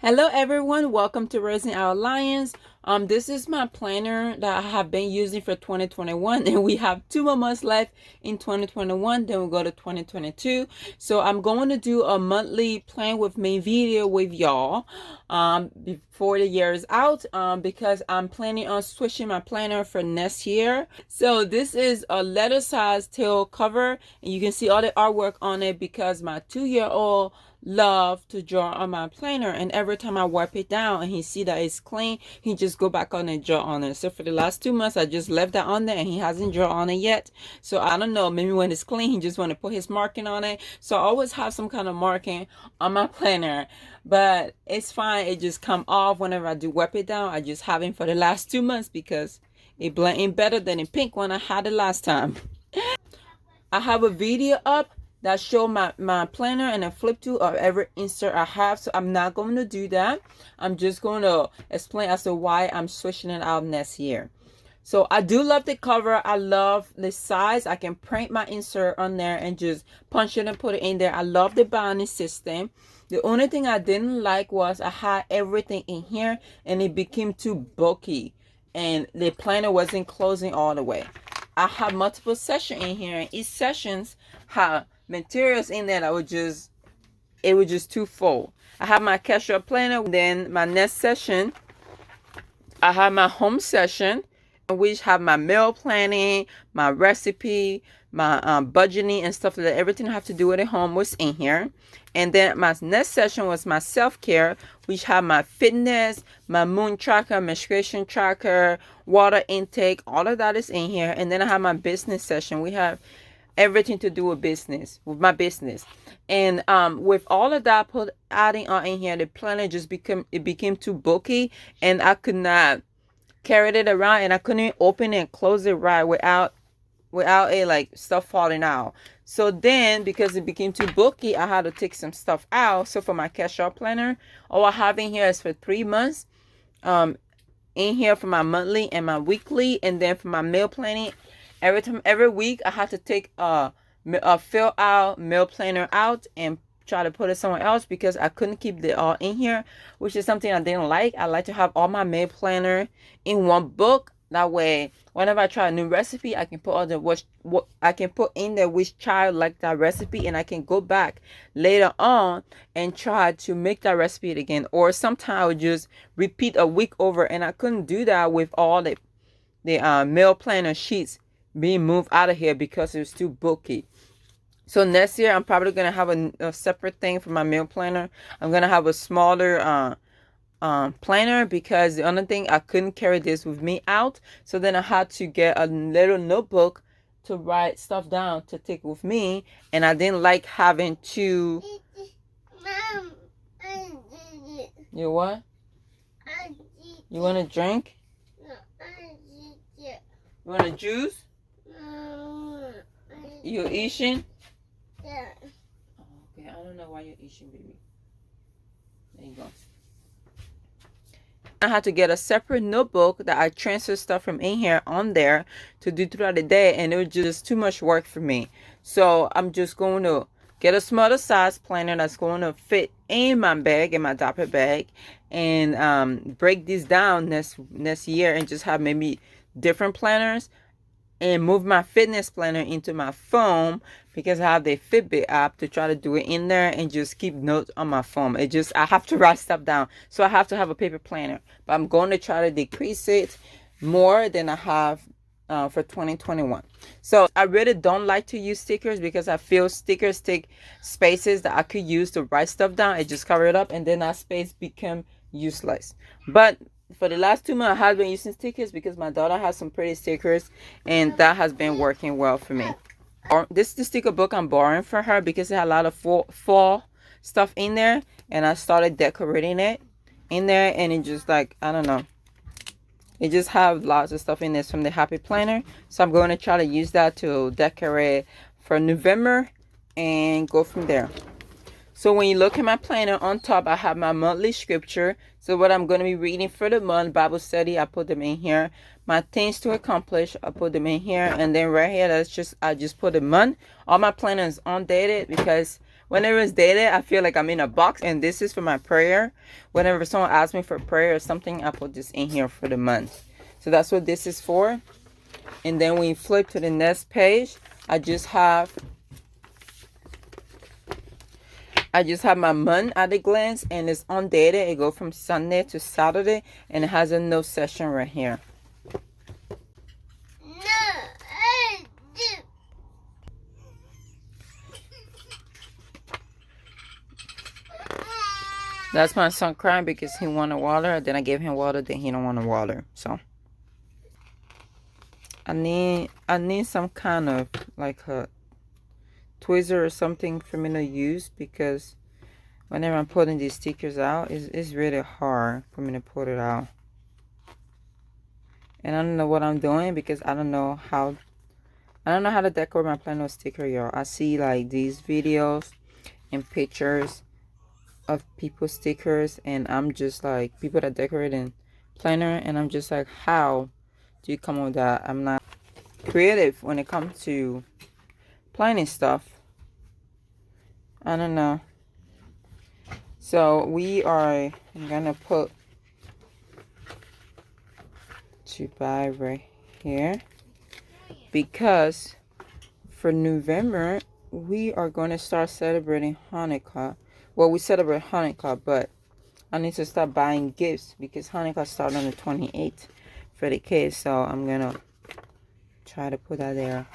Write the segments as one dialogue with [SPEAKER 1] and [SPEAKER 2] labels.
[SPEAKER 1] Hello everyone, welcome to Raising Our Lions. This is my planner that I have been using for 2021, and we have 2 more months left in 2021, then we'll go to 2022. So I'm going to do a monthly plan with me video with y'all before the year is out, because I'm planning on switching my planner for next year. So this is a letter size tail cover, and you can see all the artwork on it because my 2-year-old love to draw on my planner, and every time I wipe it down and he see that it's clean, he just go back on and draw on it. So for the last 2 months I just left that on there and he hasn't drawn on it yet. So I don't know, maybe when it's clean he just want to put his marking on it. So I always have some kind of marking on my planner, but it's fine, it just come off whenever I do wipe it down. I just have it for the last 2 months because it blend in better than the pink one I had the last time. I have a video up that show my planner and a flip to of every insert I have, so I'm not going to do that. I'm just going to explain as to why I'm switching it out next year. So I do love the cover. I love the size. I can print my insert on there and just punch it and put it in there. I love the binding system. The only thing I didn't like was I had everything in here and it became too bulky and the planner wasn't closing all the way. I have multiple sections in here, and each sections have materials in there that was just too full. I have my casual planner. Then my next session, I have my home session, which have my meal planning, my recipe, my budgeting and stuff like that. Everything I have to do with the home was in here. And then my next session was my self-care, which have my fitness, my moon tracker, menstruation tracker, water intake, all of that is in here. And then I have my business session. We have everything to do with business, with my business. And with all of that adding on in here, the planner just became too bulky, and I could not carry it around, and I couldn't open it and close it right without it like stuff falling out. So then because it became too bulky, I had to take some stuff out. So for my cash out planner, all I have in here is for 3 months in here for my monthly and my weekly. And then for my meal planning, every week I have to take a fill out meal planner out and try to put it somewhere else because I couldn't keep it all in here, which is something I didn't like. I like to have all my meal planner in one book. That way, whenever I try a new recipe, I can put all the what I can put in there which child liked that recipe, and I can go back later on and try to make that recipe again. Or sometimes I would just repeat a week over, and I couldn't do that with all the meal planner sheets being moved out of here because it was too bulky. So next year I'm probably gonna have a separate thing for my meal planner. I'm gonna have a smaller planner because the other thing, I couldn't carry this with me out. So then I had to get a little notebook to write stuff down to take with me, and I didn't like having to. You what? You want a drink? You want a juice? You eating? Yeah. Okay, I don't know why you're eating, baby. There you go. I had to get a separate notebook that I transfer stuff from in here on there to do throughout the day, and it was just too much work for me. So I'm just going to get a smaller size planner that's going to fit in my bag, in my diaper bag, and break these down next year and just have maybe different planners, and move my fitness planner into my phone because I have the Fitbit app to try to do it in there and just keep notes on my phone. I have to write stuff down. So I have to have a paper planner. But I'm going to try to decrease it more than I have for 2021. So I really don't like to use stickers because I feel stickers take spaces that I could use to write stuff down. It just cover it up, and then that space become useless. But for the last 2 months, I have been using stickers because my daughter has some pretty stickers, and that has been working well for me. This is the sticker book I'm borrowing for her because it had a lot of fall stuff in there, and I started decorating it in there, and it just like, I don't know, it just have lots of stuff in this from the Happy Planner. So I'm going to try to use that to decorate for November and go from there. So when you look at my planner, on top I have my monthly scripture. So what I'm going to be reading for the month, Bible study, I put them in here. My things to accomplish, I put them in here. And then right here, I just put a month. All my planners undated because whenever it's dated, I feel like I'm in a box. And this is for my prayer. Whenever someone asks me for prayer or something, I put this in here for the month. So that's what this is for. And then when you flip to the next page, I just have my month at a glance, and it's undated. It goes from Sunday to Saturday, and it has a no session right here. That's my son crying because he wanted water. Then I gave him water. Then he don't want to water. So I need some kind of like a tweezer or something for me to use, because whenever I'm putting these stickers out, it's really hard for me to put it out. And I don't know what I'm doing, because I don't know how to decorate my planner sticker, y'all. I see like these videos and pictures of people's stickers, and I'm just like, people that decorate in planner, and I'm just like, how do you come up with that? I'm not creative when it comes to planning stuff. I don't know. So I'm gonna put to buy right here, because for November we are going to start celebrating Hanukkah. Well, we celebrate Hanukkah, but I need to start buying gifts, because Hanukkah starts on the 28th for the kids. So I'm gonna try to put that there.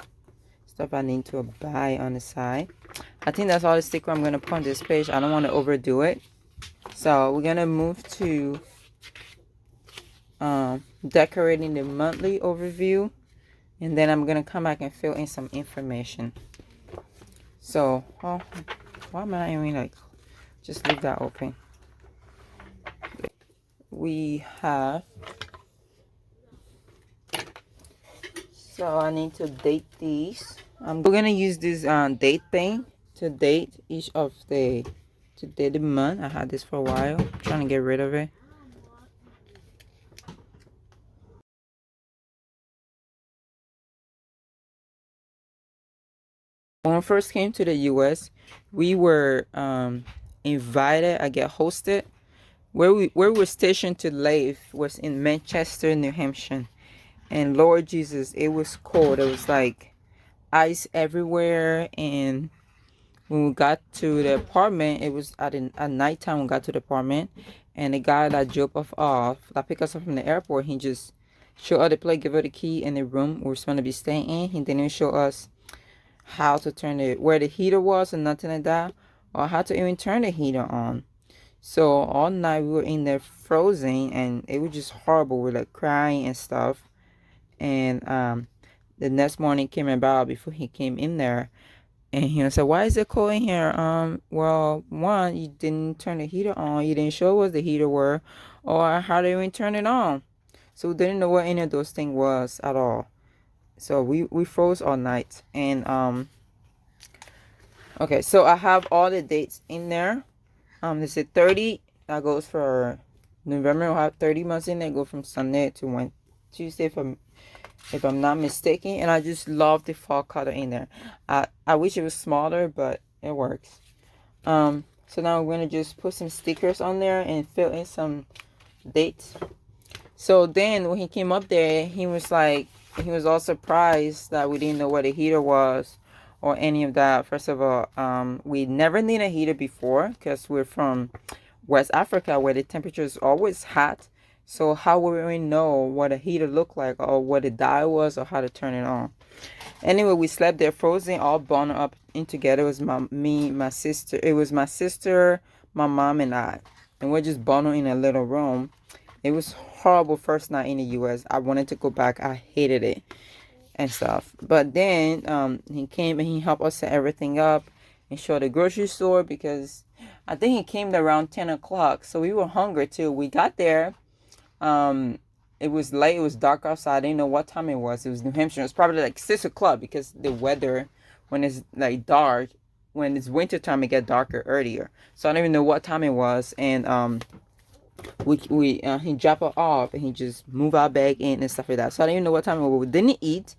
[SPEAKER 1] Stuff I need to buy on the side. I think that's all the sticker I'm gonna put on this page. I don't want to overdo it. So we're gonna move to decorating the monthly overview, and then I'm gonna come back and fill in some information. So why am I even like, just leave that open. We have, so I need to date these. We're gonna use this date thing to date each of the month. I had this for a while. I'm trying to get rid of it. When I first came to the US, we were invited, I get hosted. Where we were stationed to live was in Manchester, New Hampshire. And Lord Jesus, it was cold. It was like ice everywhere. And when we got to the apartment, it was at nighttime. When we got to the apartment, and the guy that dropped us off, that picked us up from the airport, he just showed us the place, give us the key in the room we were supposed to be staying in. He didn't even show us how to turn it, where the heater was, and nothing like that, or how to even turn the heater on. So all night we were in there frozen, and it was just horrible. We were like crying and stuff. And the next morning came about before he came in there, and he said, "Why is it cold in here?" Well, one, you didn't turn the heater on. You didn't show us the heater were, or how to even turn it on. So we didn't know what any of those things was at all. So we froze all night. And okay, so I have all the dates in there. This is 30. That goes for November. We'll have 30 months in there. Go from Sunday to Tuesday, if I'm not mistaken. And I just love the fall color in there. I wish it was smaller, but it works. So now we're gonna just put some stickers on there and fill in some dates. So then when he came up there, he was all surprised that we didn't know what a heater was or any of that. First of all, we never need a heater before, because we're from West Africa, where the temperature is always hot. So how would we know what a heater looked like, or what a dial was, or how to turn it on? Anyway, we slept there frozen, all bundled up in together. It was my sister. It was my sister, my mom, and I. And we're just bundled in a little room. It was horrible first night in the US. I wanted to go back. I hated it and stuff. But then he came and he helped us set everything up and show the grocery store, because I think he came around 10 o'clock. So we were hungry too. We got there. It was late. It was dark outside. I didn't know what time it was. It was New Hampshire. It was probably like 6 o'clock, because the weather, when it's like dark, when it's winter time, it gets darker earlier. So I don't even know what time it was. And he dropped it off, and he just moved our bag in and stuff like that. So I didn't even know what time it was. We didn't eat.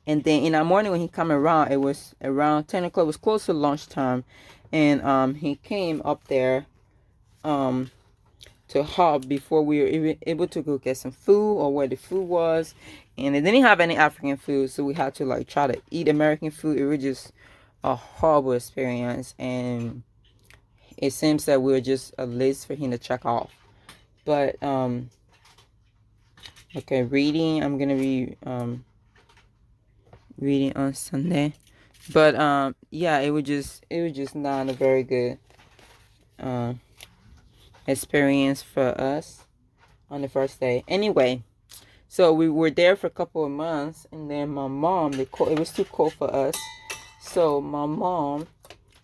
[SPEAKER 1] And then in the morning when he come around, it was around 10 o'clock. It was close to lunchtime. And he came up there to help before we were even able to go get some food or where the food was. And they didn't have any African food, so we had to like try to eat American food. It was just a horrible experience. And it seems that we were just a list for him to check off. But okay, reading. I'm gonna be reading on Sunday. But yeah, it was just not a very good experience for us on the first day. Anyway, so we were there for a couple of months, and then my mom, it was too cold for us, so my mom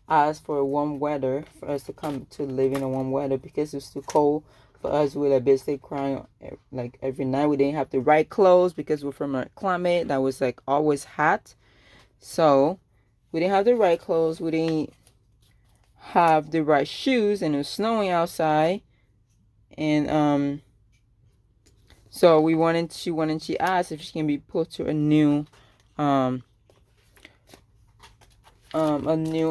[SPEAKER 1] asked for warm weather for us to come to live in a warm weather because it was too cold for us. We were basically crying like every night. We didn't have the right clothes because we're from a climate that was like always hot, so we didn't have the right clothes. We didn't have the right shoes, and it was snowing outside. And so she asked if she can be put to a new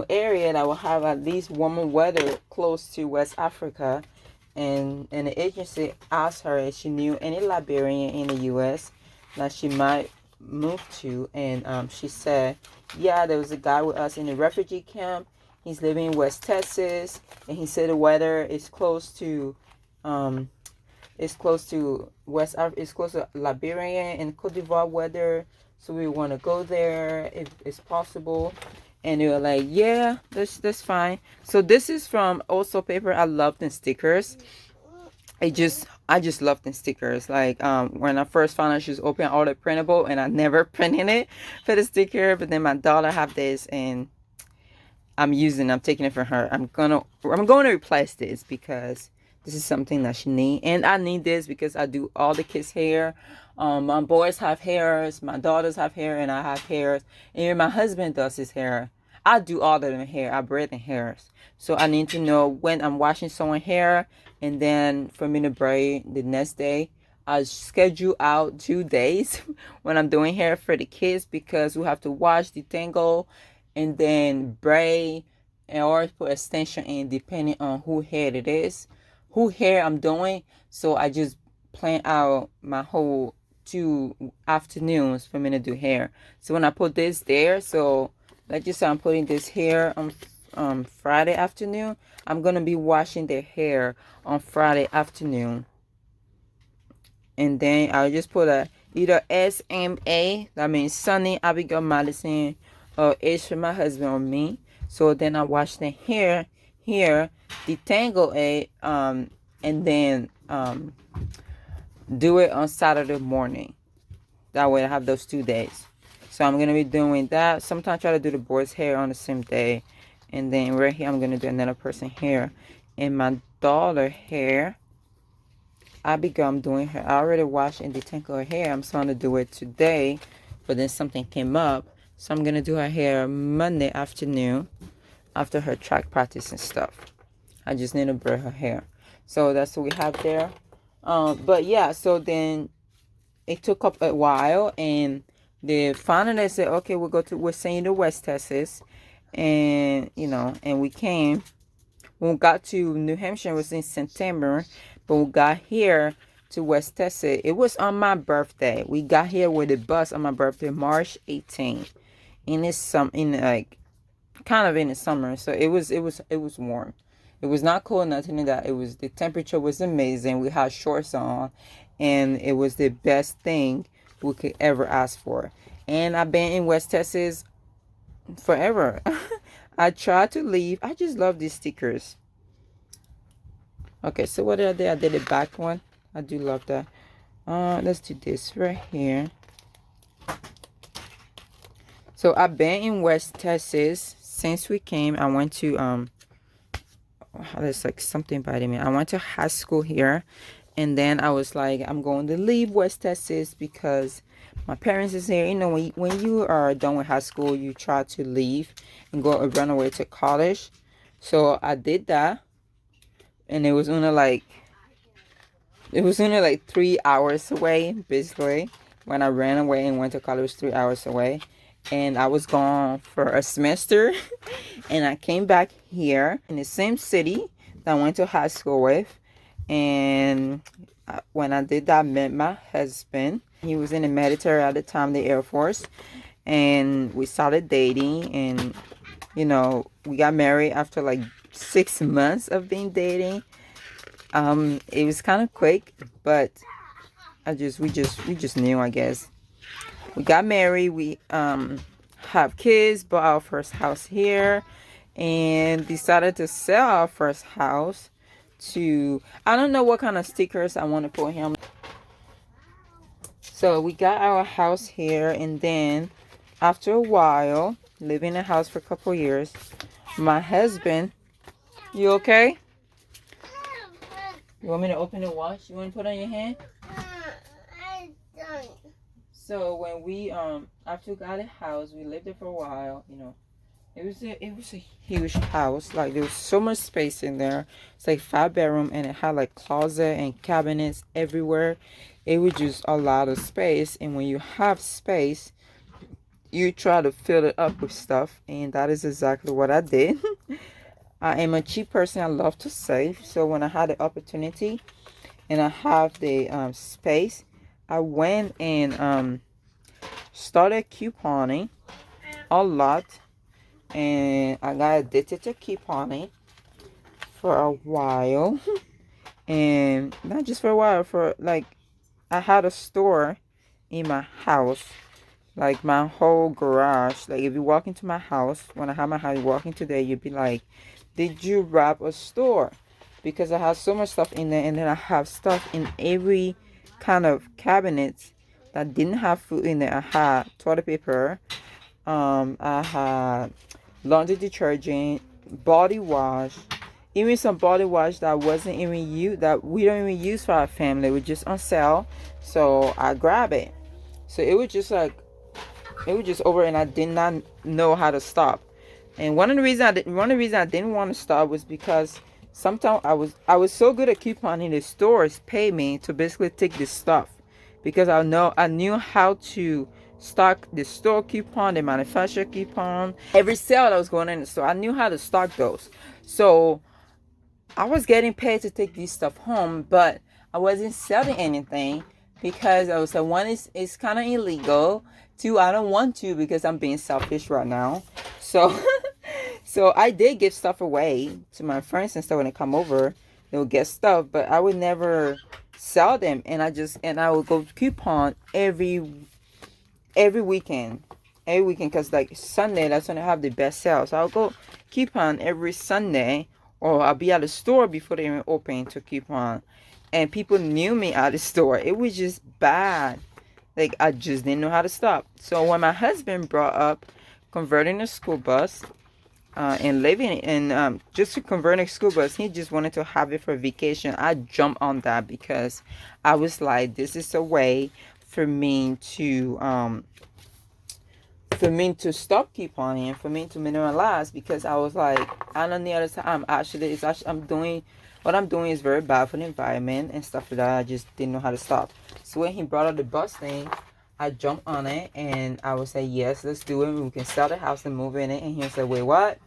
[SPEAKER 1] area that will have at least warmer weather close to West Africa. And the agency asked her if she knew any Liberian in the US that she might move to. And she said, yeah, there was a guy with us in the refugee camp. He's living in West Texas, and he said the weather is close to it's close to Liberian and Cote d'Ivoire weather, so we want to go there if it's possible. And they were like, yeah, that's fine. So this is from Also Paper. I love the stickers. I just love the stickers. Like when I first found out she was open all the printable, and I never printed it for the sticker, but then my daughter have this, and I'm taking it from her. I'm going to replace this because this is something that she need, and I need this because I do all the kids' hair. My boys have hairs, my daughters have hair, and I have hairs. And even my husband does his hair. I do all of them hair. I braid the hairs. So I need to know when I'm washing someone's hair, and then for me to braid the next day. I schedule out 2 days when I'm doing hair for the kids because we have to wash, detangle, and then braid, and or put extension in depending on who hair it is, who hair I'm doing. So I just plan out my whole 2 afternoons for me to do hair. So when I put this there, so let's just say I'm putting this hair on Friday afternoon, I'm gonna be washing their hair on Friday afternoon. And then I'll just put either SMA, that means Sunny Abigail Madison, or H for my husband or me. So then I wash the hair here, detangle it, and then do it on Saturday morning. That way I have those 2 days. So I'm gonna be doing that. Sometimes I try to do the boys' hair on the same day, and then right here I'm gonna do another person's hair. And my daughter hair, Abigail, I'm doing her. I already washed and detangled her hair. I'm trying to do it today, but then something came up, so I'm gonna do her hair Monday afternoon after her track practice and stuff. I just need to braid her hair. So that's what we have there. But yeah, so then it took up a while, and finally they said, okay, we're sending to West Texas, and and we came. When we got to New Hampshire, it was in September, but we got here to West Texas. It was on my birthday. We got here with the bus on my birthday, March 18th. In like kind of in the summer, so it was warm. It was not cold, nothing like that. The temperature was amazing. We had shorts on, and it was the best thing we could ever ask for. And I've been in West Texas forever. I tried to leave. I just love these stickers. Okay, so what did I do? I did the back one. I do love that. Let's do this right here. So I've been in West Texas since we came. I went to there's like something biting me. I went to high school here, and then I was like, I'm going to leave West Texas because my parents is here. When you are done with high school, you try to leave and run away to college. So I did that, and it was only like 3 hours away, basically. when I ran away and went to college 3 hours away. And I was gone for a semester. And I came back here in the same city that I went to high school with. And when I did that, I met my husband. He was in the military at the time, the Air Force. And we started dating. And, you know, we got married after like 6 months of being dating. It was kind of quick, but we just knew, I guess. We got married. We have kids, bought our first house here, and decided to sell our first house to, I don't know what kind of stickers I want to put him. So we got our house here, and then after a while, living in the house for a couple years, my husband, you okay? You want me to open the wash? You want to put on your hand? I don't. So when we after we got a house, we lived there for a while. You know, it was a huge house. Like there was so much space in there. It's like 5 bedroom, and it had like closet and cabinets everywhere. It was just a lot of space. And when you have space, you try to fill it up with stuff, and that is exactly what I did. I am a cheap person. I love to save. So when I had the opportunity and I have the space, I went and started couponing a lot. And I got addicted to couponing for a while. And not just for a while, for like, I had a store in my house. Like my whole garage. Like if you walk into my house, when I have my house, you walk into there, you'd be like, did you rob a store? Because I have so much stuff in there, and then I have stuff in every kind of cabinet that didn't have food in there. I had toilet paper, I had laundry detergent, body wash, even some body wash that wasn't even used, that we don't even use for our family. It was just on sale, so I grabbed it. So it was just like, it was just over, and I did not know how to stop. And one of the reasons I didn't want to stop was because sometimes I was so good at couponing, the stores pay me to basically take this stuff, because I knew how to stock the store coupon, the manufacturer coupon, every sale that was going on in the store. I knew how to stock those. So I was getting paid to take this stuff home, but I wasn't selling anything because I was like, one, it's kind of illegal. Two, I don't want to because I'm being selfish right now. So so I did give stuff away to my friends and stuff when they come over. They would get stuff, but I would never sell them. And I would go coupon every weekend. Every weekend, because like Sunday, that's when I have the best sales. So I'll go coupon every Sunday, or I'll be at the store before they even open to coupon. And people knew me at the store. It was just bad. Like, I just didn't know how to stop. So when my husband brought up converting a school bus and living in, just to convert a school bus, he just wanted to have it for vacation. I jumped on that because I was like, this is a way for me to stop couponing, for me to minimize, because I was like, and on the other side, what I'm doing is very bad for the environment and stuff like that. I just didn't know how to stop. So when he brought up the bus thing, I jumped on it, and I would say, yes, let's do it. We can sell the house and move in it. And he said, wait, what?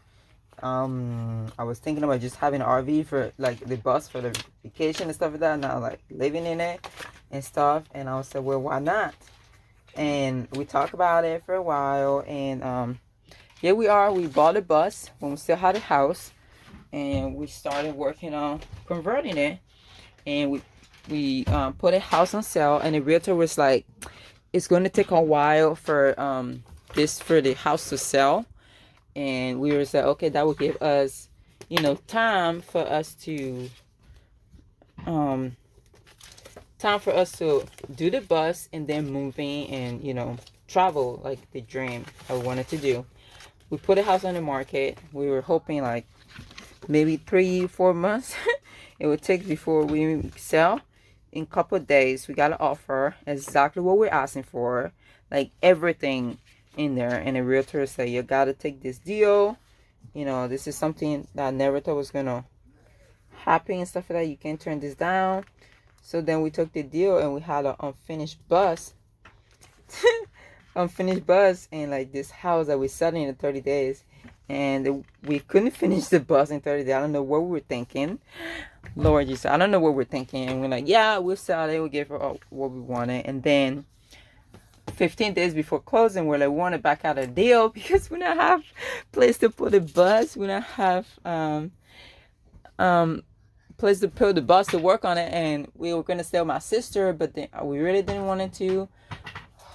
[SPEAKER 1] I was thinking about just having an RV for like the bus for the vacation and stuff like that, not like living in it and stuff. And I said, well, why not? And we talked about it for a while, and here we are. We bought a bus when we still had a house, and we started working on converting it. And we put a house on sale, and the realtor was like, it's going to take a while for the house to sell. And we were saying, okay, that will give us, time for us to do the bus and then moving and travel, like the dream I wanted to do. We put a house on the market. We were hoping like maybe 3-4 months it would take before we sell. In a couple of days, we got an offer, exactly what we're asking for, like everything in there. And the realtor said, you gotta take this deal. This is something that I never thought was gonna happen and stuff like that. You can't turn this down. So then we took the deal, and we had an unfinished bus unfinished bus and like this house that we're selling in 30 days. And we couldn't finish the bus in 30 days. I don't know what we were thinking. Lord Jesus, I don't know what we're thinking. And we're like, yeah, we'll sell it. We'll give her what we wanted. And then 15 days before closing, we're like, we want to back out of the deal because we don't have place to put the bus. We don't have place to put the bus to work on it. And we were going to sell my sister, but then we really didn't want it to.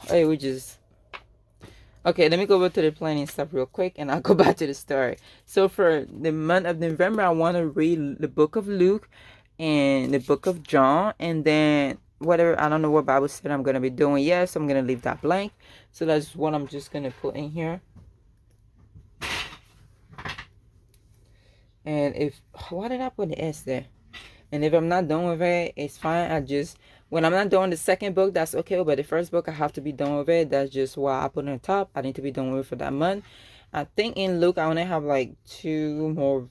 [SPEAKER 1] Hey, we just... Okay, let me go back to the planning stuff real quick and I'll go back to the story. So for the month of November, I want to read the book of Luke and the book of John. And then whatever, I don't know what Bible said I'm going to be doing yet. So I'm going to leave that blank. So that's what I'm just going to put in here. And if... Why did I put the S there? And if I'm not done with it, it's fine. When I'm not doing the second book, that's okay. But the first book, I have to be done with it. That's just why I put it on top. I need to be done with it for that month. I think in Luke, I only have like 2 more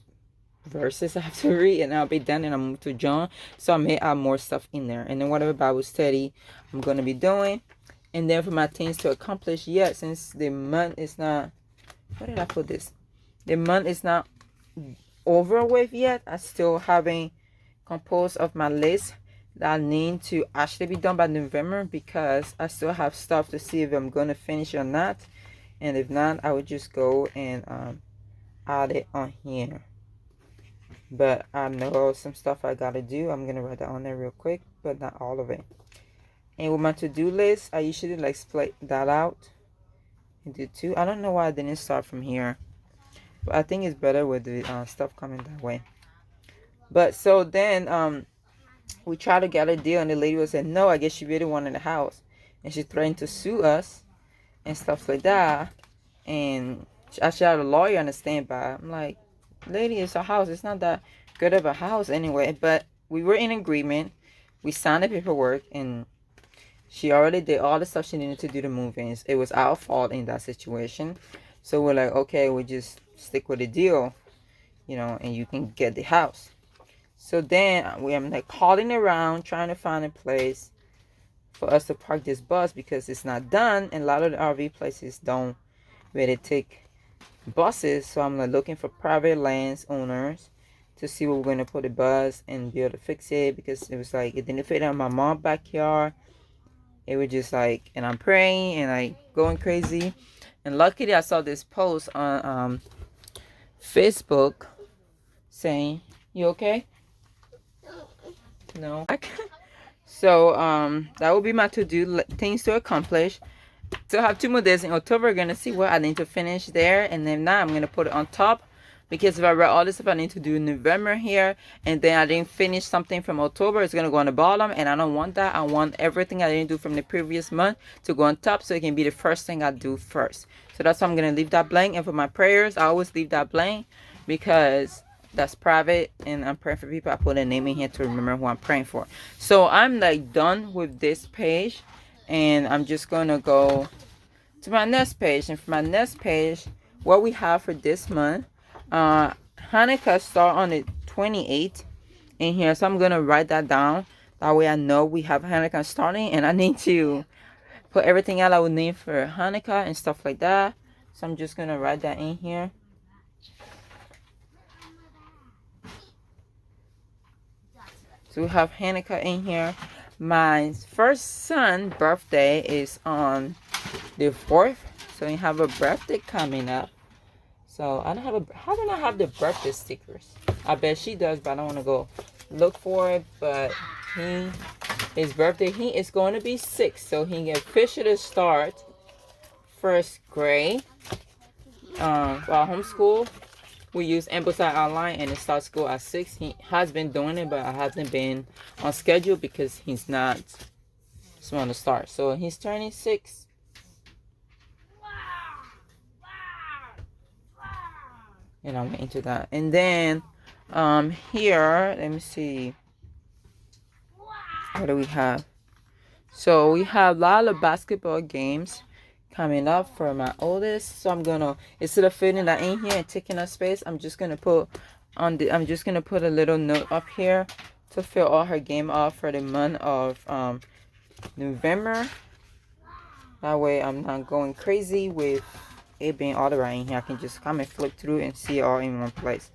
[SPEAKER 1] verses I have to read. And I'll be done and I'll move to John. So I may add more stuff in there. And then whatever Bible study I'm going to be doing. And then for my things to accomplish yet, since the month is not... Where did I put this? The month is not over with yet. I still haven't composed of my list that I need to actually be done by November, because I still have stuff to see if I'm going to finish or not. And if not, I would just go and add it on here. But I know some stuff I gotta do. I'm gonna write that on there real quick, but not all of it. And with my to-do list, I usually like split that out into 2. I don't know why I didn't start from here, but I think it's better with the stuff coming that way. But so then we tried to get a deal, and the lady was saying no. I guess she really wanted a house, and she threatened to sue us and stuff like that. And she actually had a lawyer on the standby. I'm like, lady, it's a house. It's not that good of a house anyway. But we were in agreement. We signed the paperwork, and she already did all the stuff she needed to do to move in. It was our fault in that situation. So we're like, okay, we just stick with the deal, you know, and you can get the house. So then I'm like calling around, trying to find a place for us to park this bus, because it's not done. And a lot of the RV places don't really take buses. So I'm like looking for private landowners to see where we're going to put the bus and be able to fix it, because it was like it didn't fit in my mom's backyard. It was just like, and I'm praying and like going crazy. And luckily I saw this post on Facebook saying, you okay? No. So that will be my to-do things to accomplish. So I have 2 more days in October. We're gonna see what I need to finish there, and then now I'm gonna put it on top, because if I read all this stuff I need to do in November here, and then I didn't finish something from October, it's gonna go on the bottom, and I don't want that. I want everything I didn't do from the previous month to go on top, so it can be the first thing I do first. So that's why I'm gonna leave that blank. And for my prayers, I always leave that blank, because that's private, and I'm praying for people. I put a name in here to remember who I'm praying for. So I'm like done with this page, and I'm just gonna go to my next page. And for my next page, what we have for this month, Hanukkah start on the 28th in here. So I'm gonna write that down, that way I know we have Hanukkah starting, and I need to put everything out I would need for Hanukkah and stuff like that. So I'm just gonna write that in here. So we have Hanukkah in here. My first son's birthday is on the 4th. So we have a birthday coming up. So I don't have a... How do I have the birthday stickers? I bet she does, but I don't want to go look for it. But his birthday, he is going to be 6. So he can officially start first grade. While homeschool, we use Ampersand Online, and it starts school at 6. He has been doing it, but I haven't been on schedule because he's not small to start. So he's turning 6. And I'm into that. And then here, let me see. What do we have? So we have a lot of basketball games coming up for my oldest. So I'm gonna, instead of fitting that in here and taking up space, I'm just gonna put a little note up here to fill all her game off for the month of November. That way I'm not going crazy with it being all around in here. I can just come and flip through and see it all in one place.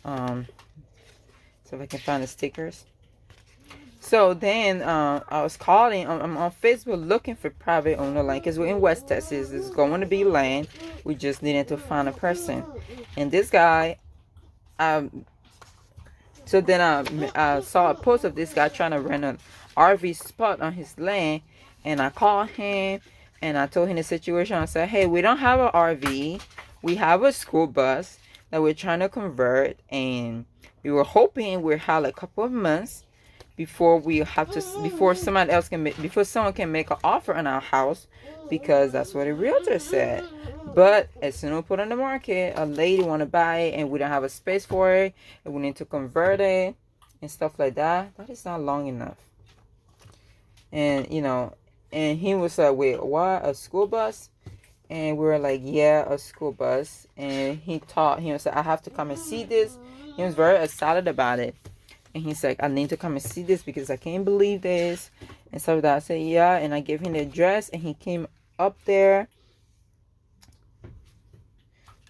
[SPEAKER 1] So if I can find the stickers. So then I was calling, I'm on Facebook looking for private owner land because we're in West Texas. It's going to be land. We just needed to find a person. And this guy, so then I saw a post of this guy trying to rent an RV spot on his land. And I called him and I told him the situation. I said, hey, we don't have an RV. We have a school bus that we're trying to convert. And we were hoping we'd have like a couple of months before someone can make an offer on our house, because that's what the realtor said. But as soon as we put it on the market, a lady want to buy it and we don't have a space for it and we need to convert it and stuff like that. That is not long enough. And and he was like, wait, what, a school bus? And we were like, yeah, a school bus. And he was like, I have to come and see this. He was very excited about it. And he's like, I need to come and see this because I can't believe this. And so I said, yeah. And I gave him the address and he came up there.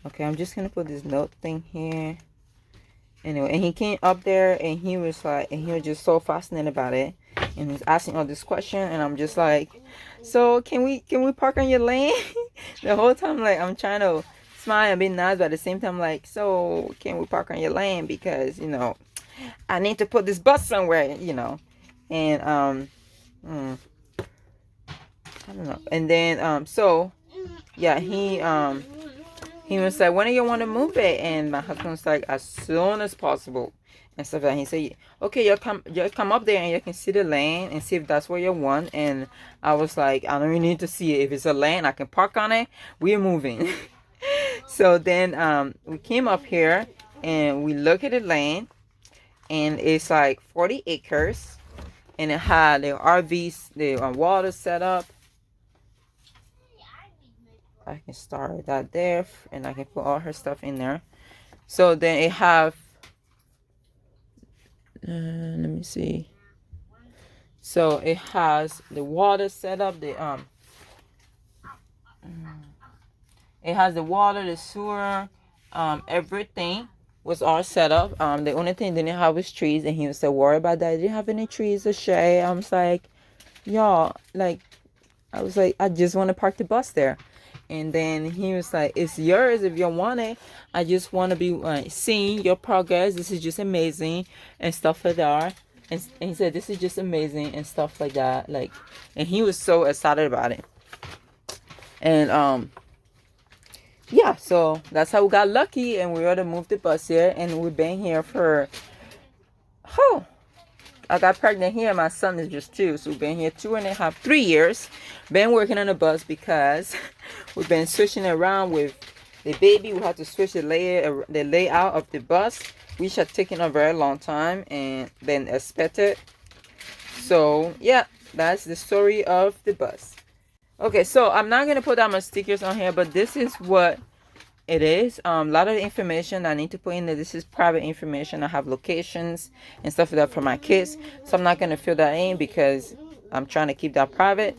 [SPEAKER 1] Okay, I'm just going to put this note thing here. Anyway, and he came up there and he was just so fascinated about it. And he's asking all this question. And I'm just like, so can we park on your lane? The whole time, like, I'm trying to smile and be nice. But at the same time, like, so can we park on your lane? Because, I need to put this bus somewhere, and I don't know. And then so yeah, he was like, when do you want to move it? And my husband was like, as soon as possible and stuff like that. He said, okay, you'll come up there and you can see the lane and see if that's what you want. And I was like, I don't even need to see it. If it's a lane I can park on it, we're moving. So then we came up here and we look at the lane. And it's like 40 acres. And it had the RVs, the water set up. I can start that there. And I can put all her stuff in there. So then it have... let me see. So it has the water set up. It has the water, the sewer, everything was all set up. The only thing they didn't have was trees, and he was so worried about that. I didn't have any trees or shade. I was like, y'all, like, I just want to park the bus there. And then he was like, it's yours if you want it. I just want to be seeing your progress. This is just amazing and stuff like that. And he said, this is just amazing and stuff like that. Like, and he was so excited about it. And yeah, so that's how we got lucky, and we were able to move the bus here, and we've been here for, I got pregnant here, my son is just 2, so we've been here 3 years, been working on the bus because we've been switching around with the baby. We had to switch the layout of the bus, which had taken a very long time and been expected. So yeah, that's the story of the bus. Okay, so I'm not going to put that much stickers on here, but this is what it is. A lot of the information I need to put in there. This is private information. I have locations and stuff like that for my kids. So I'm not going to fill that in because I'm trying to keep that private.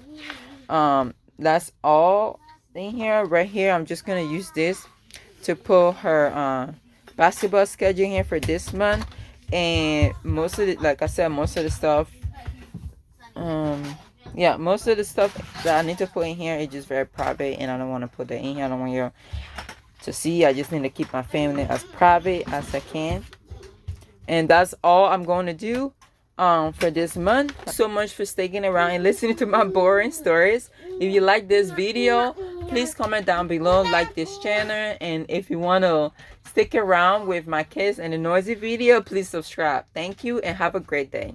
[SPEAKER 1] That's all in here. Right here, I'm just going to use this to put her basketball schedule here for this month. And most of it, like I said, most of the stuff... yeah, most of the stuff that I need to put in here is just very private, and I don't want to put that in here. I don't want you to see. I just need to keep my family as private as I can. And that's all I'm going to do for this month. Thank you so much for sticking around and listening to my boring stories. If you like this video, please comment down below, like this channel, and if you want to stick around with my kids and the noisy video, please subscribe. Thank you and have a great day.